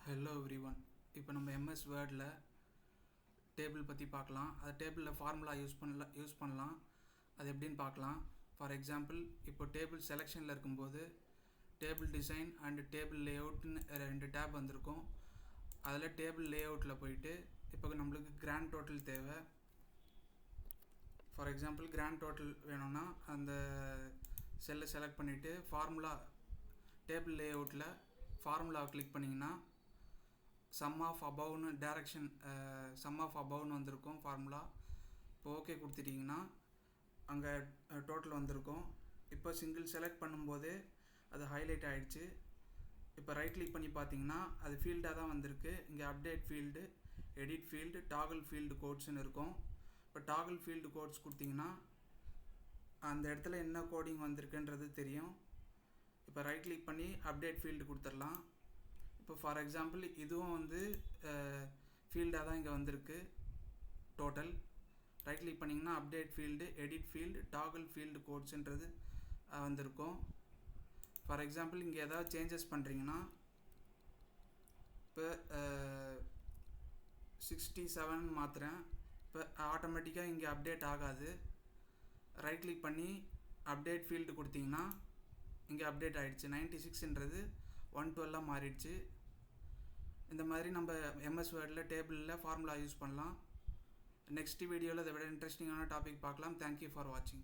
Hello every one. இப்போ நம்ம MS வேர்டில் டேபிள் பற்றி பார்க்கலாம். அது டேபிளில் ஃபார்முலா யூஸ் பண்ணலாம். அது எப்படின்னு பார்க்கலாம். ஃபார் எக்ஸாம்பிள், இப்போ டேபிள் செலெக்ஷனில் இருக்கும்போது டேபிள் டிசைன் அண்டு டேபிள் லேஅவுட்னு 2 டேப் வந்திருக்கும். அதில் டேபிள் லேஅவுட்டில் போயிட்டு இப்போ நம்மளுக்கு கிராண்ட் டோட்டல் தேவை. ஃபார் எக்ஸாம்பிள், கிராண்ட் டோட்டல் வேணும்னா அந்த செல்லை செலக்ட் பண்ணிவிட்டு ஃபார்முலா டேபிள் லேஅவுட்டில் ஃபார்முலாவை கிளிக் பண்ணிங்கன்னா சம் ஆஃப் அபவ்னு டைரக்ஷன் சம் ஆஃப் அபவ்னு வந்திருக்கும் ஃபார்முலா. இப்போ ஓகே கொடுத்துட்டிங்கன்னா அங்கே டோட்டல் வந்திருக்கும். இப்போ சிங்கிள் செலக்ட் பண்ணும்போதே அது ஹைலைட் ஆகிடுச்சு. இப்போ ரைட் கிளிக் பண்ணி பார்த்தீங்கன்னா அது ஃபீல்டாக தான் வந்திருக்கு. இங்கே update field, edit field, toggle field கோட்ஸ்னு இருக்கும். இப்போ டாகிள் ஃபீல்டு கோட்ஸ் கொடுத்திங்கன்னா அந்த இடத்துல என்ன கோடிங் வந்திருக்குன்றது தெரியும். இப்போ ரைட் கிளிக் பண்ணி அப்டேட் ஃபீல்டு கொடுத்துடலாம். இப்போ ஃபார் எக்ஸாம்பிள் இதுவும் ஃபீல்டாக தான் இங்கே வந்திருக்கு டோட்டல். ரைட் கிளிக் பண்ணிங்கன்னா update field, edit field, toggle field கோட்ஸுன்றது வந்திருக்கும். ஃபார் எக்ஸாம்பிள் இங்கே ஏதாவது சேஞ்சஸ் பண்ணுறீங்கன்னா இப்போ 67 மாற்றுறேன். இப்போ ஆட்டோமேட்டிக்காக இங்கே அப்டேட் ஆகாது. ரைட் கிளிக் பண்ணி அப்டேட் ஃபீல்டு கொடுத்தீங்கன்னா இங்கே அப்டேட் ஆகிடுச்சு. 96ன்றது 112 மாறிடுச்சு. இந்த மாதிரி நம்ம எம்எஸ் வேர்டில் டேபிளில் ஃபார்முலா யூஸ் பண்ணலாம். நெக்ஸ்ட் வீடியோவில் இதை விட இன்ட்ரெஸ்டிங்கான டாபிக் பார்க்கலாம். தேங்க்யூ ஃபார் வாட்சிங்.